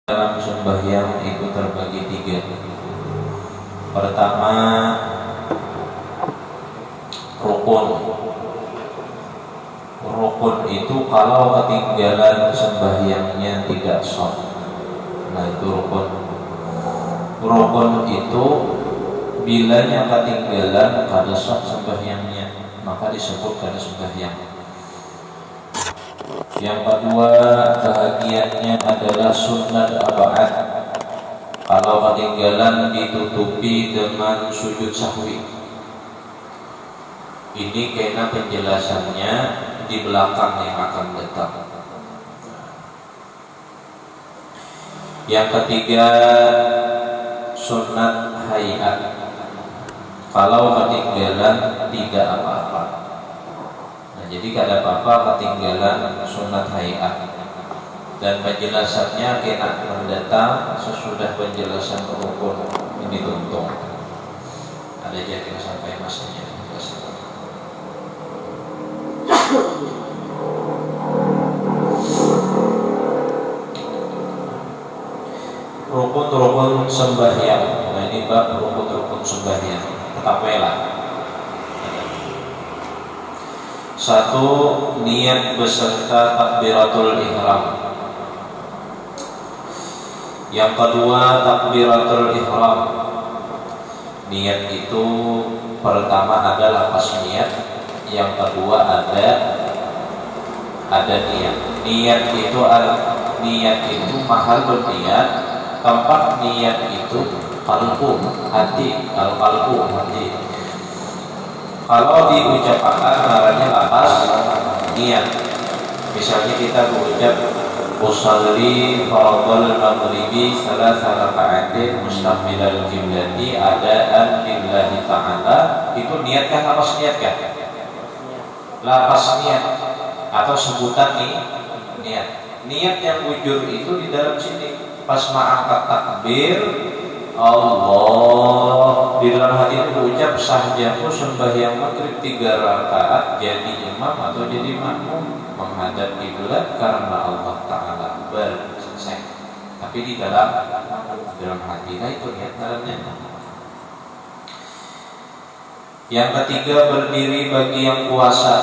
Dalam sembahyang itu terbagi tiga. Pertama, rukun. Rukun itu kalau ketinggalan sembahyangnya tidak sah. Nah itu rukun. Rukun itu bilanya ketinggalan kada sah sembahyangnya, maka disebut kada sembahyang. Yang kedua, bahagiannya adalah sunnat abad. Kalau ketinggalan ditutupi dengan sujud sahwi. Ini karena penjelasannya di belakang yang akan datang. Yang ketiga, sunnat hayat. Kalau ketinggalan tidak apa-apa. Jadi kada apa-apa ketinggalan sunat hayat. Dan penjelasannya kena mendatang sesudah penjelasan rukun. Ini tuntung. Ada aja kita sampai masanya. Rukun-rukun sembahyang. Nah ini bab rukun-rukun sembahyang. Ketahuilah. Satu, niat beserta takbiratul ihram. Yang kedua, takbiratul ihram. Niat itu pertama ada lafaz niat, yang kedua ada niat. Niat itu mahal berniat, tempat niat itu qalbu, hati, qalbu, hati. Kalau diucapkan namanya lafaz niat. Misalnya kita berucap usolli fardhal maghribi salasa raka'atin mustaqbilal qiblati adaan lillahi ta'ala, itu niatkah lafaz niatkah? Lafaz niat atau sebutan niat. Niat yang wujud itu di dalam sini pas mengangkat takbir Allah, di dalam hati itu berucap sahjaku sembahyang maghrib 3 rakaat jadi imam atau jadi makmum menghadap kiblat karena Allah Ta'ala, selesai. Tapi di dalam hati, nah itu niat dalamnya. Yang ketiga, berdiri bagi yang puasa.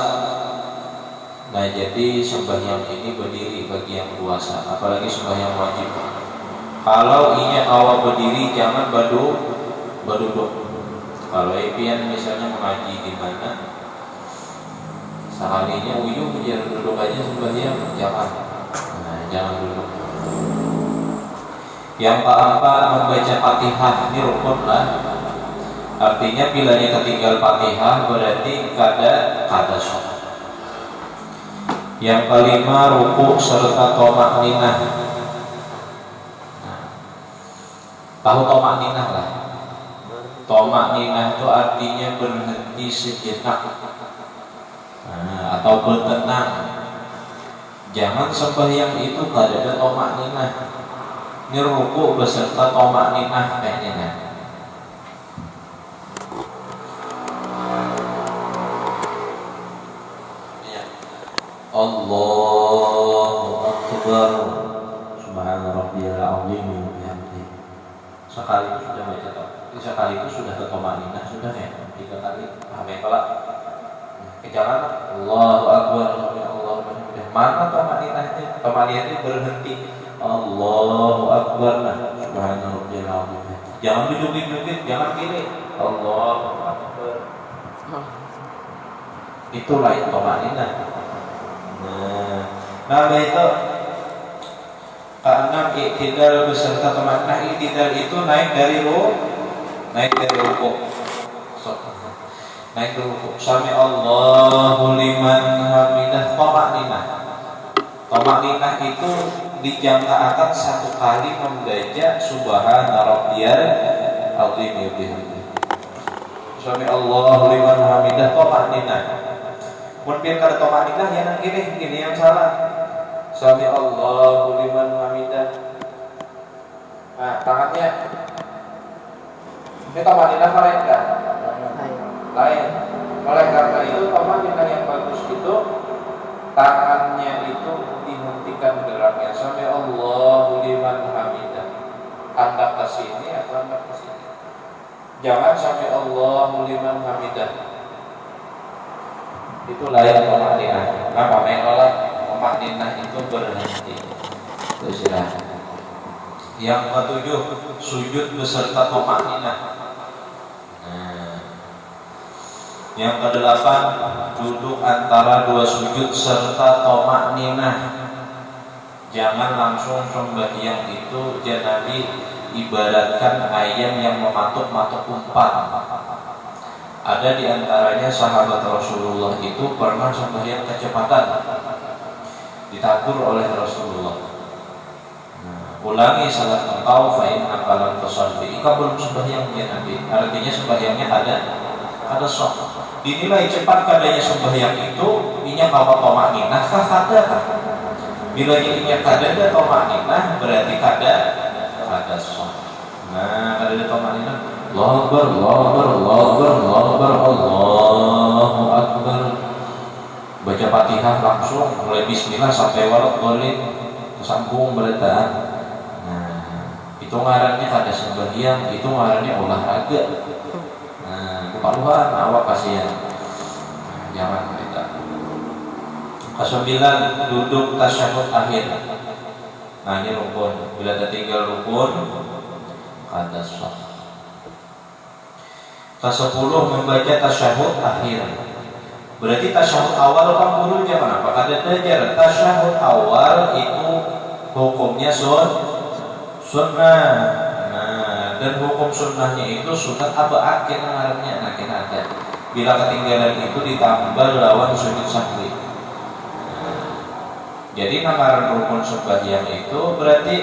Nah jadi sembahyang ini berdiri bagi yang puasa, apalagi sembahyang wajib. Kalau inya awak berdiri jangan berduduk. Kalau Epian misalnya mengaji di mana, sekalinya uyuh biar duduk aja sembahyang, jangan. Nah, jangan duduk. Yang keempat, membaca Fatihah, ini rukun lah. Artinya bilanya ketinggal Fatihah berarti kada sah. Yang kelima, ruku serta thama'ninah. Tahu thama'ninah lah. Thama'ninah itu artinya berhenti sejenak, atau bertenang. Jangan sembahyang itu kada ada thama'ninah. Ini ruku beserta thama'ninah kayaknya. Allahu Akbar. Subhana rabbiyal azim. Sekali itu sudah baca toh. Sekali itu sudah ke thama'ninah sudah ya. 3 kali. Paham ya kalau? Jangan Allahu Akbar, Allahu Akbar. Mana thama'ninahnya? Thama'ninahnya berhenti. Allahu Akbar. Subhana rabbiyal azim. Jangan duduk-duduk, jangan gini. Allahu Akbar. Itulah thama'ninah. Nah itu karena iktidal beserta thama'ninah. Iktidal itu naik dari ruku. Naik dari ruku. Sami Allahu liman hamidah. Thama'ninah itu dijangkakan 1 kali membaca subhana rabbiyal azim. Sami Allahu liman hamidah, thama'ninah. Mungkin kada thama'ninah ya nang gini yang salah. Sami Allahu liman hamidah. Nah, tangannya ini thama'ninah lain kan? Lain. Oleh karena itu thama'ninah yang bagus itu tangannya itu dihentikan geraknya. Sami Allahu liman hamidah. sami Allahu liman hamidah. Itu lain tumakninah. Maka menolak tumakninah itu berhenti. Itu istirahat. Yang ketujuh, sujud beserta tumakninah. Yang kedelapan, duduk antara dua sujud serta tumakninah. Jangan langsung sembahyang itu Nabi ibaratkan ayam yang mematuk-matuk umpan. Ada di antaranya sahabat Rasulullah itu pernah sembahyang kecepatan, ditegur oleh Rasulullah. Ulangi salat engkau, fa inna lam tusalli. Engkau belum sembahyang ya Nabi. Artinya sembahyangnya ada sok. Dinilai cepat kadanya sembahyang itu inya bawa tumakninah kah kada kah? Bila inya kada ada tumakninah berarti kada sok. Nah, kada ada tumakninah, Allahu Akbar, Allahu Akbar, Allahu Akbar, Allahu Akbar, Allahu Akbar. Baca Fatihah langsung mulai bismillah sampai walad dhalin sambung berataan. Itu ngarannya kada sembahyang, itu ngarannya olahraga. Kepaluhan awak kasihan. Jangan kita. Kesembilan, duduk tasyahud akhir. Nah ini rukun. Bila tertinggal rukun, kada sah. Kesepuluh, membaca tasyahud akhir. Berarti tasyahud awal kan guru jangan apa? Kada belajar tasyahud awal itu hukumnya sunnah. Dan hukum sunnahnya itu sunat apa akhir ngarannya ada. Bila ketinggalan itu ditambah lawan sujud sahwi. Jadi namaran rukun sembahyang itu berarti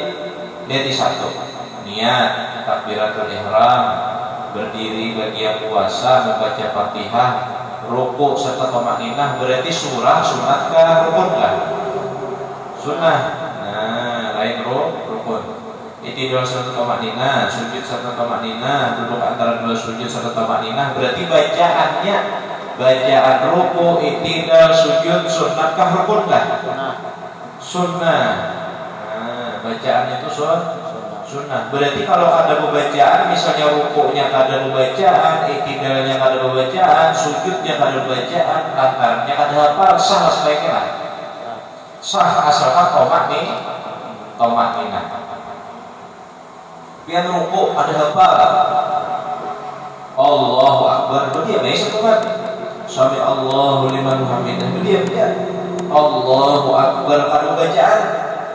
jadi satu, niat takbiratul ihram, berdiri bagi yang puasa, membaca Fatihah, rukuk serta tumakninah. Berarti surah sunatkah rukunkah? Sunnah. Nah, lain rukun. I'tidal serta tumakninah, sujud serta tumakninah, duduk antara dua sujud serta tumakninah. Berarti bacaan ruku, i'tidal, sujud sunnatkah rukunkah? Sunnah. Nah, bacaannya itu sunnah. Berarti kalau ada pembacaan, misalnya rukunya kada pembacaan, i'tidalnya kada pembacaan, sujudnya kada pembacaan, lantarnya kada hafal, sah sebaiknya. Sah asalkan tumakninah. Pian ruku ada hafal, Allahu Akbar, berdiam ya satu kan, sami Allahu liman hamidah, berdiam dia, Allahu Akbar, kada bacaan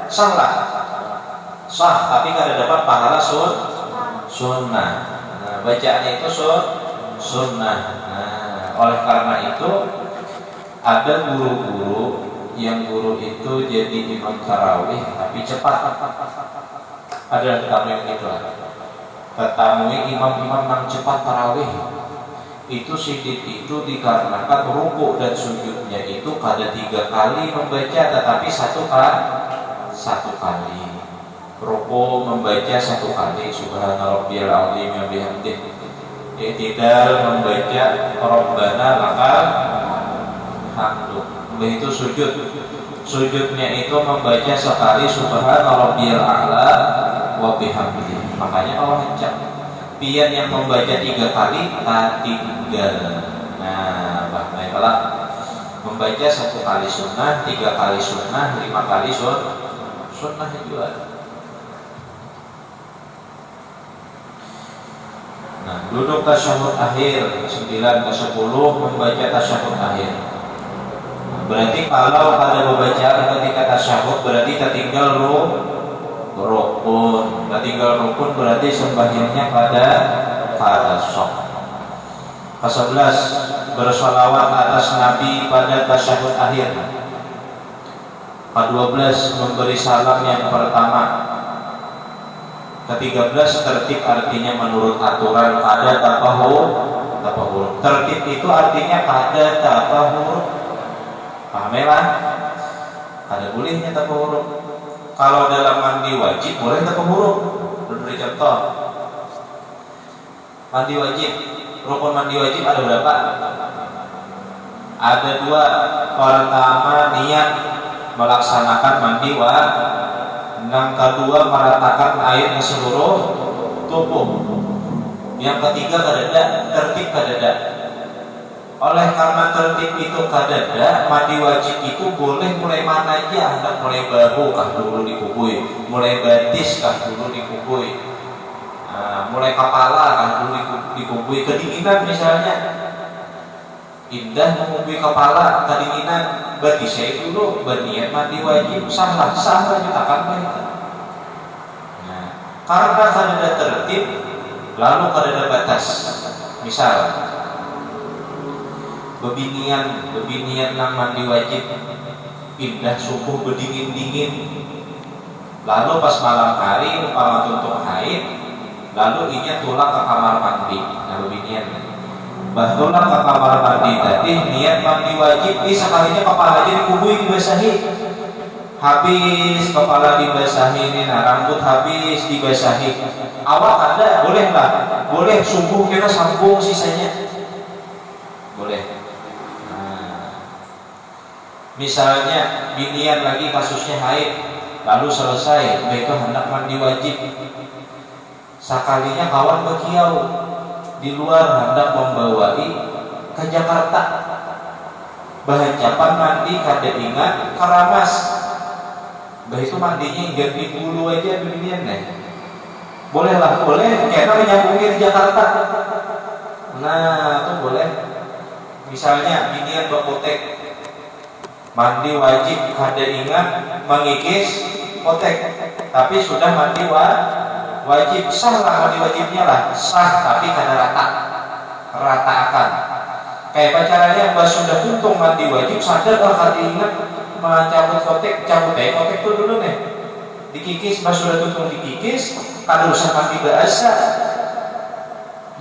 salah, sah tapi kada dapat pahala sunnah. Nah, bacaannya itu sunnah. Nah, oleh karena itu ada guru-guru yang guru itu jadi imam tarawih tapi cepat. Ada tamu yang gitu lah. Ketamui imam-imam yang cepat tarawih. Itu sidit itu dikarenakan ruku dan sujudnya itu kada 3 kali membaca, tetapi satu kali. Ruku membaca 1 kali, subhana rabbiyal azim wa bihamdihi. I'tidal membaca rabbana lakal hamdu. Begitu sujudnya itu membaca sekali subhana rabbiyal a'la wa bihamdihi. Makanya Allah hancam pian yang membaca 3 kali tinggal. Nah, baiklah membaca 1 kali sunnah, 3 kali sunnah, 5 kali sunnah juga. Nah, duduk tasyahud akhir 9 ke 10 membaca tasyahud akhir. Berarti kalau ada pembacaan ketika tasyahud berarti tertinggal rukun. Tertinggal rukun berarti sembahyangnya pada sok. Ke-11 bersolawat atas Nabi pada tasyahud akhir. Ke-12 memberi salam yang pertama. Ke-13 tertib artinya menurut aturan ada tafahur. Tertib itu artinya ada tafahur. Pahamelah, ada bolehnya tafahur. Kalau dalam mandi wajib boleh tafahur. Beri contoh. Mandi wajib, rukun mandi wajib ada berapa? Ada 2. Pertama niat melaksanakan mandi wajib. Yang kedua meratakan air di seluruh tubuh. Yang ketiga kadada tertib kadada. Oleh karena tertib itu kadada, mandi wajib itu boleh mulai mana aja, hendak mulai bahu kah dulu dikubui, mulai batis kah dulu dikubui, mulai kepala kah dulu dikubui, kedinginan misalnya, indah mengubui kepala, kedinginan, batis saya dulu berniat mandi wajib, sah nyatakan baik. Nah, karena kadada tertib, lalu kadada batas, misal bebinian nang mandi wajib indah subuh berdingin-dingin, lalu pas malam hari umpama tuntuk haid, lalu inya tulang ke kamar mandi. Nah bebinian tulang ke kamar mandi tadi niat mandi wajib, sekalinya kepala aja dikubui dibasahi, habis kepala dibasahi ini, nah rambut habis dibasahi, awak ada boleh lah, boleh subuh kita sambung sisanya boleh. Misalnya binian lagi kasusnya haid, lalu selesai mereka hendak mandi wajib, sekalinya kawan bekiau di luar hendak membawai ke Jakarta, bahan japan mandi kada ingat karamas, bah itu mandinya ganti bulu aja binian nih, boleh lah, boleh karena menyambungin di Jakarta. Nah itu boleh. Misalnya binian berkotek mandi wajib kada ingat mengikis kotek, tapi sudah mandi wajib, sah lah mandi wajibnya lah, sah tapi kada rataakan. Kayak pacarannya pas sudah tuntung mandi wajib sadar kada ingat mencabut kotek, cabut kotek itu dulu nih, dikikis, pas sudah tuntung dikikis, kada usah mandi bahasa.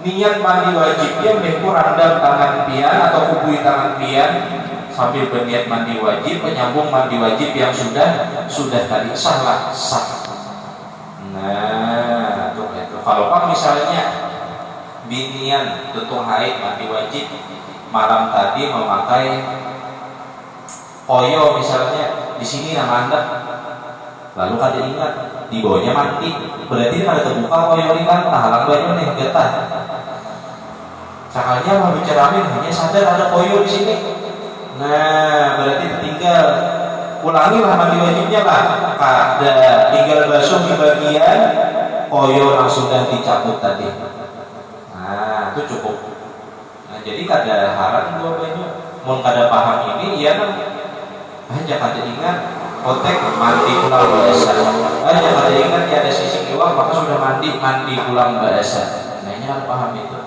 Niat mandi wajibnya mengku randam tangan pian atau kubui tangan pian sambil berniat mandi wajib, menyambung mandi wajib yang sudah tadi, sah lah, sah. Nah itu kalau kan misalnya binian tuntung haid mandi wajib, malam tadi memakai koyo misalnya, di sini nama anda, lalu kada ingat di bawahnya mandi, berarti kada terbuka koyo ini kan halang banyak nih getah. Sakalnya mau bicarain hanya sadar ada koyo di sini. Nah, berarti tinggal ulangilah mandi wajibnya lah. Kada tinggal basuh di bagian koyo yang sudah dicabut tadi. Nah, itu cukup. Nah, jadi kada haram dua banyak. Mun kada paham ini, ya kan hanya kada ingat kotek mandi pulang bahasa. Hanya kada ingat ya ada sisi iwak, maka sudah mandi pulang bahasa. Nah, ini harus paham itu.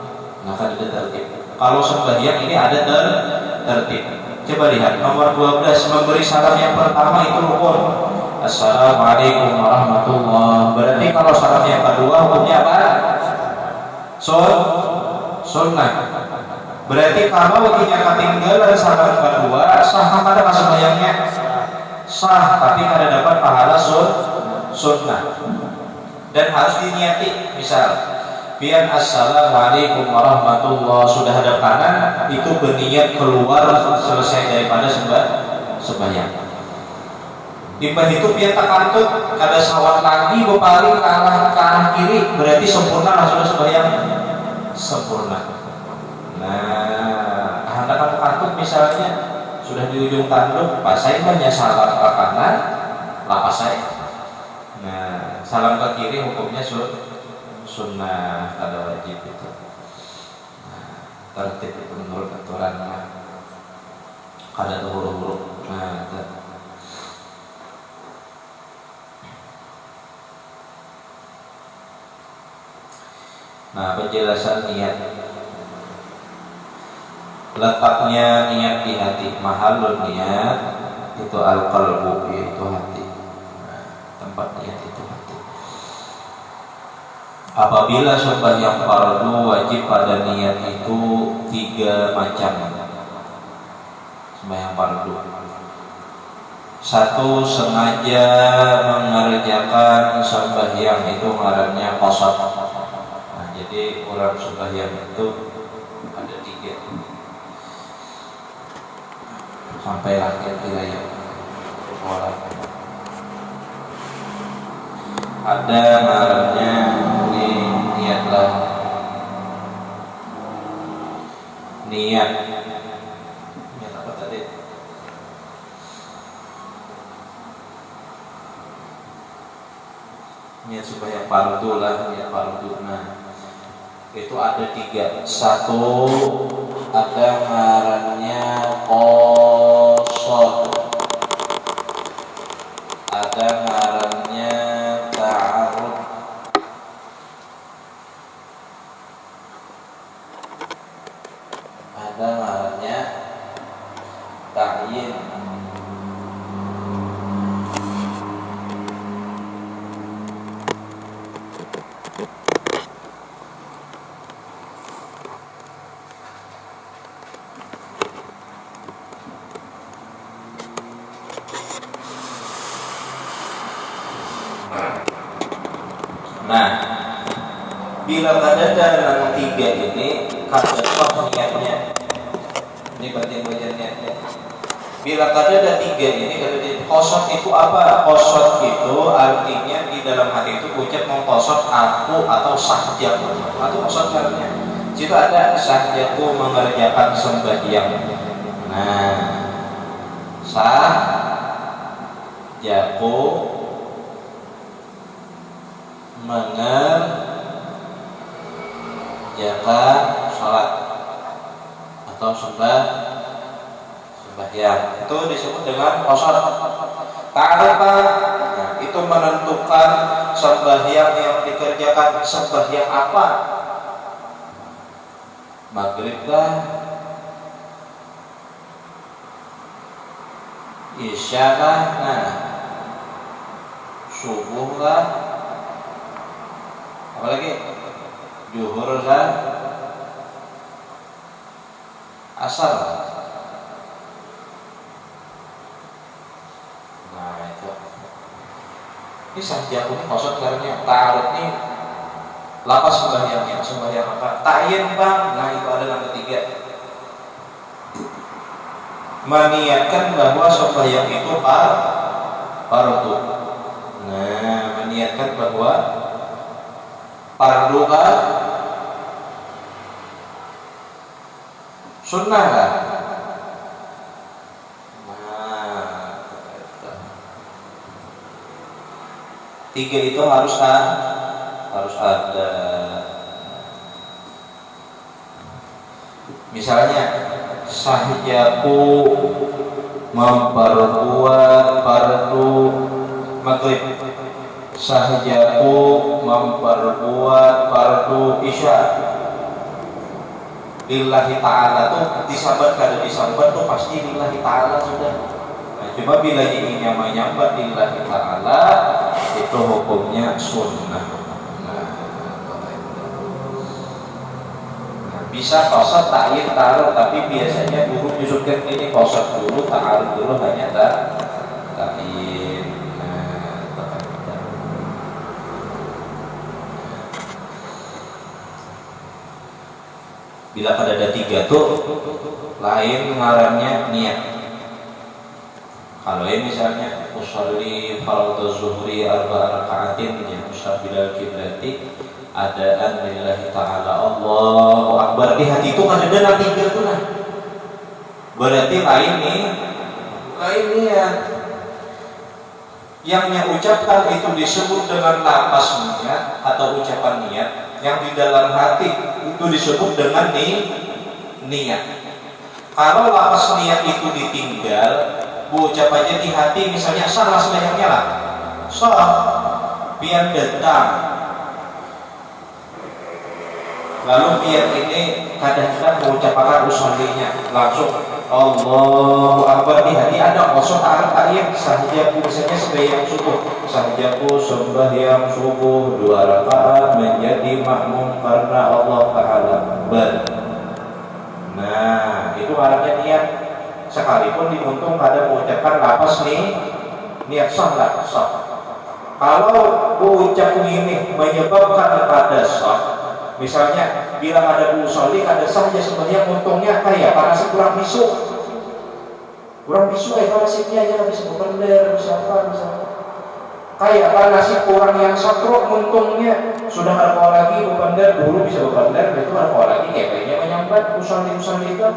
Nah, kada tertib. Kalau sembahyang ini ada tertib. Coba lihat nomor 12, memberi salam yang pertama itu rukun. Assalamualaikum warahmatullahi. Berarti kalau salam yang kedua hukumnya apa? Sunnah. Berarti kalau kita ketinggalan salam kedua, sah kada sembahyangnya? Sah, tapi kada dapat pahala sunnah. Dan harus diniati, misal pian assalamualaikum warahmatullah, sudah hadap kanan, itu berniat keluar selesai daripada sembahyang. Timbah itu pian tak kantut, kada sawat lagi berpaling ke arah kiri, berarti sempurna lah sudah sembahyang sempurna. Nah, hendak kantut misalnya sudah di ujung tanduk, pasai banyak salam ke kanan, lapas saya. Nah, salam ke kiri hukumnya sunnah, kada wajib itu. Nah, tertib itu menurut aturan kada huruf-huruf. Nah, penjelasan niat. Letaknya niat di hati, mahalun niat itu al-qalbu, yaitu hati. Nah, tempat niat itu hati. Apabila sembahyang fardu wajib pada niat itu 3 macam. Sembahyang fardu. 1, sengaja mengerjakan sembahyang itu ngarannya qasad. Nah, jadi orang sembahyang itu ada 3. Sampai rakyat wilayah orang. Ada ngarannya niatlah niat apa tadi? Niat supaya fardu lah, niat fardu. Nah, itu ada 3. 1 ada ngarannya qasad, ada ngarannya ta'arud, ada ngarannya ta'yin. Nah, bila ada dalam 3 ini kada toh niatnya, ini penting baca niatnya. Bila ada 3 ini, kada di qasad itu apa? Qasad itu artinya di dalam hati itu ucap mengqasad aku atau sahjaku, atau qasad artinya. Situ ada sahjaku mengerjakan sembahyang. Nah, sahjaku mengerjakan sholat atau sembahyang, itu disebut dengan qasad. Ta'arifa, nah, itu menentukan sembahyang yang dikerjakan sembahyang apa? Maghrib kah? Isya kah? Nah, subuh kah? Apalagi zuhur kan, asar. Nah itu, ini sahjaku ini qasad karena ta'arud ini lapas sembahyangnya, sembahyang apa? Ta'yin bang. Nah itu ada yang 3, meniatkan bahwa sembahyang itu fardu. Nah, meniatkan bahwa fardu kah? Sunnah kah? Nah, 3 itu harus ada. Misalnya sahjaku memperbuat fardu maghrib, sahjaku memperbuat fardu isya. Lillahi ta'ala tuh disambat, kada disambat tuh pasti lillahi ta'ala sudah. Nah, cuma bila ini menyambat lillahi ta'ala itu hukumnya sunnah. Bisa qasad, ta'yin, ta'arud, tapi biasanya guru menyebutkan ini qasad dulu, ta'arud dulu, hanya ta'yin. Bila ada 3 tuh lain ngarannya niat. Kalau ini misalnya usolli fardhu zuhri 4 raka'atin ya mustaqbilal qiblati adaan lillahi ta'ala Allahu akbar, di hati itu kan ada 3 tuh nah. Berarti lain niat. Yang ucapkan itu disebut dengan lafaz niat atau ucapan niat. Yang di dalam hati itu disebut dengan niat. Kalau lafaz niat itu ditinggal, ucap aja di hati, misalnya salah sembahyangnya lah, sholat biar datang, lalu biar ini kadang-kadang mengucapkan usollinya langsung Allahu akbar, di hati ada qasad ta'yin. Sahjaku misalnya sembahyang subuh, sahjaku sembahyang subuh 2 rakaat menjadi makmum karena Allah Ta'ala akbar. Nah itu artinya niat, sekalipun diuntung pada mengucapkan lafaz niat sah. Kalau ucap ini menyebabkan kepada sah, misalnya bila ada usolli kada saja sebenarnya untungnya kayak karena kurang bisu kayak nasibnya aja bisa bener misalkan kayak apa nasib orang yang sakro untungnya sudah alkohol lagi berbandar, dulu bisa berbandar, itu alkohol lagi kayaknya menyambat usul-usul itu.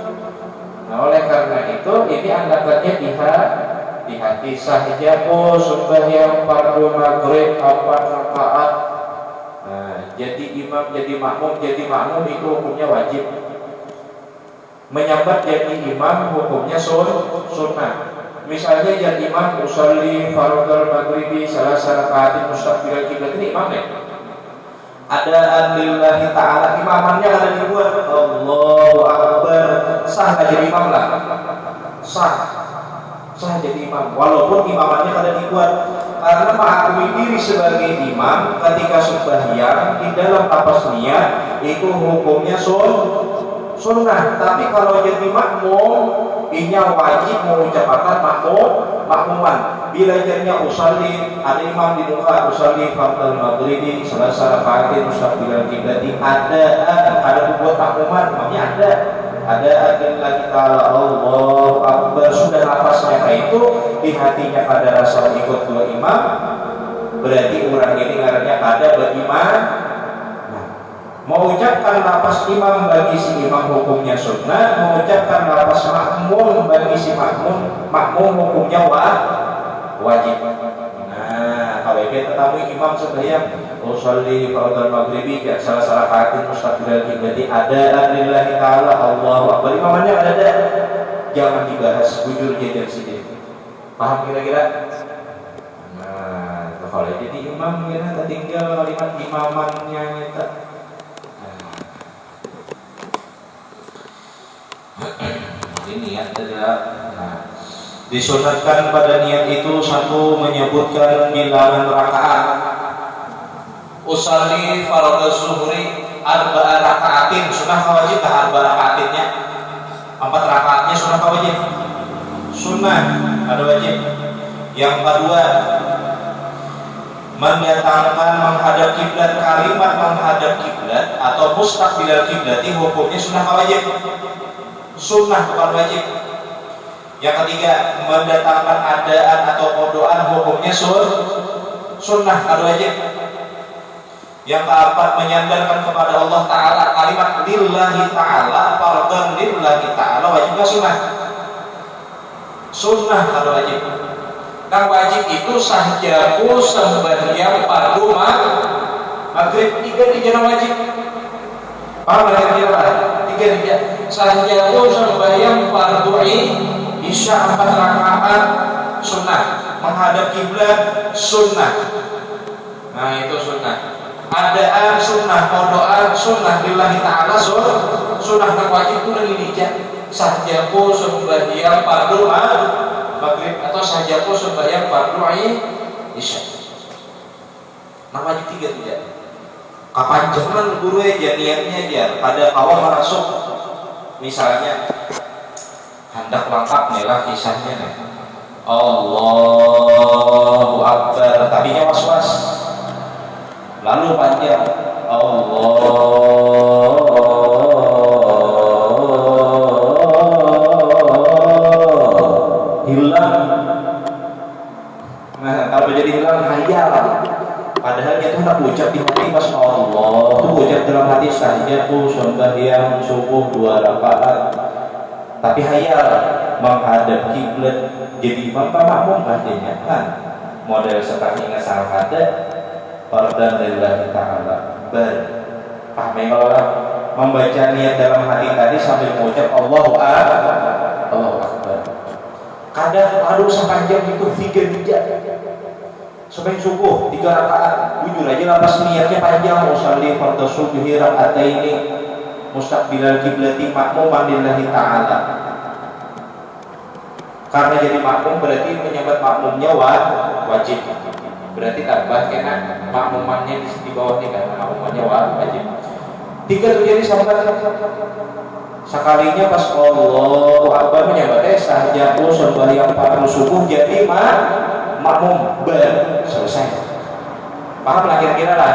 Nah oleh karena itu ini anggapannya di hati saja sembahyang fardu maghrib 4 rakaat. Nah, jadi imam jadi makmum itu hukumnya wajib. Menyambat jadi imam hukumnya sunnah. Misalnya jadi imam usolli fardhu maghribi salah rakaatin mustaqbilal kiblat, ini imam ya. Ada lillahi ta'ala, imamannya ada dibuat Allahu Akbar, sah nggak jadi imam lah, sah jadi imam walaupun imamannya ada dibuat, karena mengakui diri sebagai imam ketika sembahyang di dalam lapas niat itu hukumnya sunnah. Tapi kalau jadi makmum inya wajib mengucapkan makmuman. Bila jadinya usalli, ada imam di muka usalli fardhu maghribi salah rakaatin mustaqbilal kiblati, ada buat makmuman, maknya ada lillahi ta'ala Allahu Akbar, sudah lafaznya kayak itu di hatinya ada rasa ikut dua imam, berarti orang ini ngarannya ada beriman. Mengucapkan lafaz imam bagi si imam hukumnya sunnah, mengucapkan lafaz makmum bagi si makmum hukumnya wajib. Nah, kalau kita temui imam sembahyang usolli fardhu maghribi salah rakaatin mustaqbilal kiblati, ada lillahi ta'ala Allahu Akbar, imamannya ada, jangan dibahas, bujur jadi sini. Paham kira-kira? Nah, kalau jadi imam kita tinggal kalimat imamannya kita. Ini niat adalah disunatkan pada niat itu satu menyebutkan bilangan rakaat. Usalli fardhu zuhri 4 rakaatin, sunnah wajib tak 4 rakaatinnya? 4 rakaatnya sunnah wajib? Sunnah, ada wajib. Yang kedua, mendatangkan menghadap kiblat, kalimat menghadap kiblat atau mustaqbilal kiblati hukumnya sunnah wajib? Sunnah bukan wajib. Yang ketiga, mendatangkan adaan atau kodoan hukumnya sunnah atau wajib. Yang keempat, menyandarkan kepada Allah Ta'ala, kalimat lillahi ta'ala, fardhan lillahi ta'ala, wajib gak sunnah? Sunnah atau wajib. Yang wajib itu sahjaku sembahyang fardu maghrib, 3 dijana wajib. Paham kira-kira? 3 sahjaku sembahyang fardu isya 4 rakaat sunnah, menghadap kiblat sunnah. Nah itu sunnah. Adaan sunnah, kodoan sunnah, lillahi ta'ala sunnah. Dan wajib itu lagi dijak sahjaku sembahyang fardu maghrib atau sahjaku sembahyang fardu isya. Nah wajib 3 tidak. Kapan jangan guru aja niatnya aja pada awal masuk, misalnya hendak lengkap nih lah kisahnya nih, Allahu Akbar tapinya was-was, lalu panjang hilang. Nah kalau jadi hilang hayal, padahal dia tuh hendak ucap di hati pas Allah tuh ucap dalam hati sahjaku sembahyang subuh 2 rakaat, tapi hayal menghadap kiblat jadi imam makmum pastinya kan model seperti ingat salah kata fardhan lillahi ta'ala paham kalau membaca niat dalam hati tadi sambil mengucap Allahu Akbar. Kadang aduh sepanjang itu 3 jam sampai subuh 3 rakaat, jujur aja lapas niatnya panjang, usolli fardhu subhi raka'ataini mustaqbilal kiblati makmuman lillahi ta'ala. Karena jadi makmum berarti menyambat makmumnya wajib. Berarti tambah kena makmumannya di bawah ini kan, makmumannya wajib. 3 terjadi sampai sekalinya pas Allahu Akbar menyambatnya sahjaku sembahyang fardu subuh jadi makmum selesai. Paham lah kira-kira lah.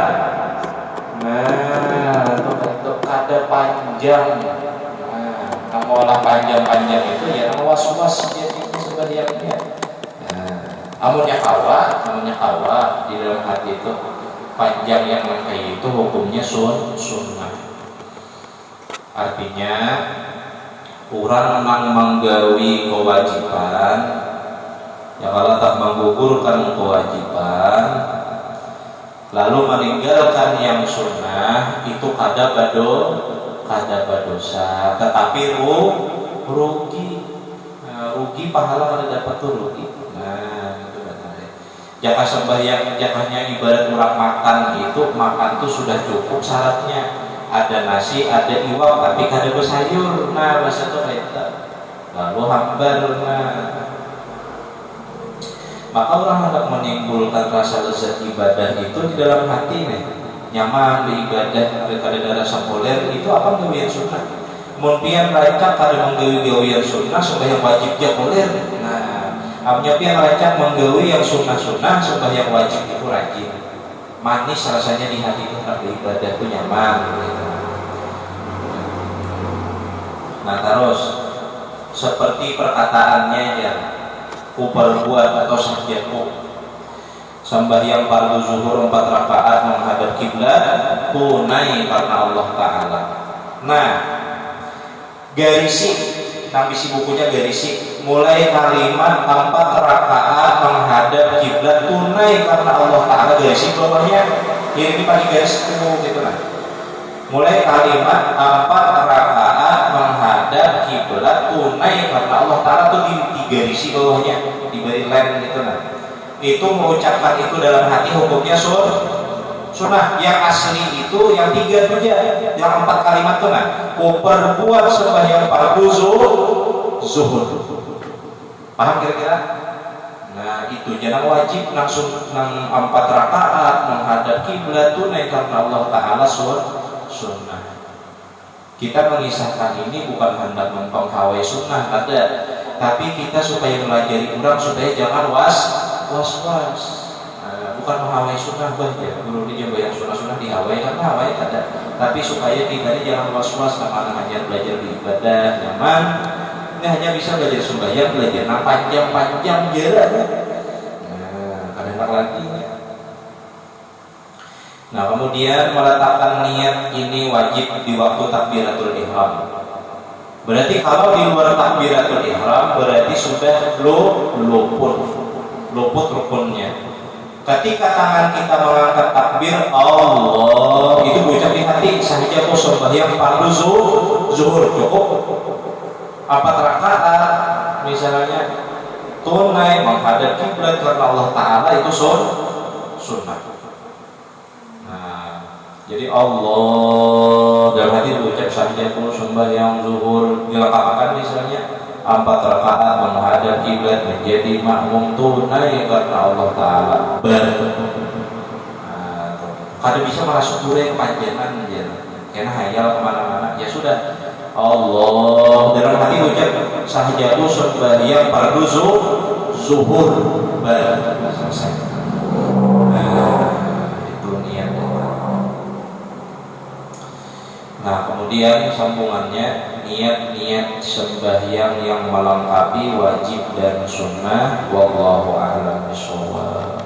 Nah, untuk kada panjang. Nama olah panjang-panjang itu ya nama was-was jadi sebagiannya. Nah, Amunnya hawa di dalam hati itu panjang yang kayak itu hukumnya sunnah. Artinya kurang menggawi kewajiban yang kalau tak menggugurkan kewajiban lalu meninggalkan yang sunnah itu kada dosa, tetapi rugi. Rugi pahala kada dapat tuh rugi. Jaka sembahyang, jakanya ibarat orang makan itu, makan tuh sudah cukup syaratnya. Ada nasi, ada iwak, tapi kada bersayur. Nah, bahasa itu kayak lalu hambar. Maka orang hendak menimbulkan rasa lezat ibadah itu di dalam hati nih. Nyaman beribadah, kada rasa populer itu apa gawian sunnah. Kemudian rancak kada menggawi gawian sunnah sembahyang wajib ja populer. Amnya pian rancak menggawi yang sunnah-sunnah sembahyang wajib itu rajin. Manis rasanya di hati itu hendak beribadah itu nyaman gitu. Nah terus seperti perkataannya ya, ku perbuat atau sahjaku sembahyang fardu zuhur 4 rakaat menghadap kiblat tunai karena Allah Ta'ala. Nah garisi, nambisi bukunya garisi, mulai kalimat 4 rakaat menghadap kiblat tunai karena Allah Ta'ala, garisi bawahnya ini pakai garis gitu nah. Mulai kalimat 4 rakaat menghadap kiblat tunai karena Allah Ta'ala tuh di garisi bawahnya, diberi lem gitu nah. Itu mengucapkan itu dalam hati hukumnya sunnah. Yang asli itu yang 3 saja, yang 4 kalimat tuh nah. Ku perbuat sembahyang fardu zuhur. Paham kira-kira? Nah itu jangan wajib langsung 4 rakaat menghadap kiblat tunai karena Allah Ta'ala sunnah. Kita mengisahkan ini bukan hendak mengkawai sunnah ada, tapi kita supaya melajari orang supaya jangan was-was. Bukan menghawai sunnah banyak. Guru dia bayang sunnah-sunnah dihawai karena hawai ada, tapi supaya kita ini jangan was-was karena hanya belajar di ibadah nyaman. Ini hanya bisa belajar sembahyang, belajar panjang-panjang jarak. Kadang-kadang lagi. Nah kemudian meletakkan niat ini wajib di waktu takbiratul ihram. Berarti kalau di luar takbiratul ihram berarti sudah luput rukunnya. Ketika tangan kita mengangkat takbir Allah itu berucap di hati sahaja kau sembahyang fardu zuhur cukup 4 rakaat misalnya tunai menghadap kiblat karena Allah Ta'ala itu sunnah. Jadi Allah dalam hati berucap sahaja kau sembahyang zuhur dilengkapkan misalnya 4 rakaat menghadap kiblat menjadi makmum tunai karena Allah Ta'ala. Kada bisa merasuk dureng panjangan ya. Karena hayal kemana-mana. Ya sudah Allah dalam hati ucap sahjatu sembahyang fardu zuhur selesai. Itu niat. Nah kemudian sambungannya niat-niat sembahyang yang melengkapi wajib dan sunnah wallahu a'lam bishawab.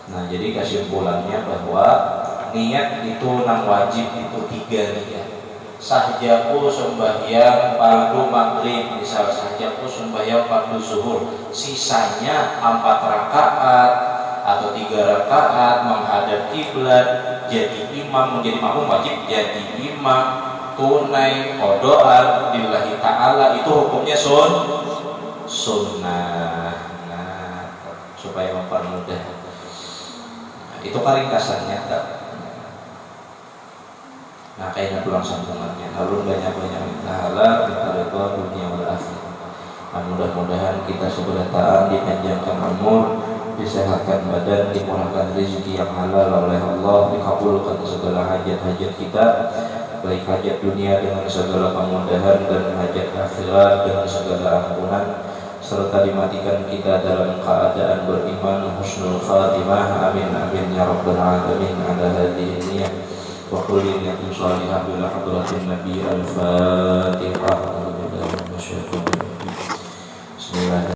Nah jadi kesimpulannya bahwa niat itu nang wajib itu 3 niat. Sahjaku sembahyang fardu maghrib, misal sahjaku sembahyang fardu zuhur, sisanya 4 rakaat atau 3 rakaat menghadap kiblat, jadi imam menjadi makmum wajib jadi imam tunai kodoan lillahi ta'ala itu hukumnya sunnah. Nah, supaya mempermudah. Nah, itu ringkasannya. Nah, kayaknya pulang sambungannya. Lalu banyak-banyak pahala kita redha dunia wal akhirat. Nah, mudah-mudahan kita seberataan dipanjangkan umur, disehatkan badan, dimurahkan rezeki yang halal oleh Allah, dikabulkan segala hajat-hajat kita, baik hajat dunia dengan segala kemudahan dan hajat akhirat dengan segala ampunan, serta dimatikan kita dalam keadaan beriman husnul khatimah. Amin amin ya rabbal alamin. Ala hadhihi niyyah wa kulli niyatin shalihah bila hadratin nabi al-fatihah. Bismillah.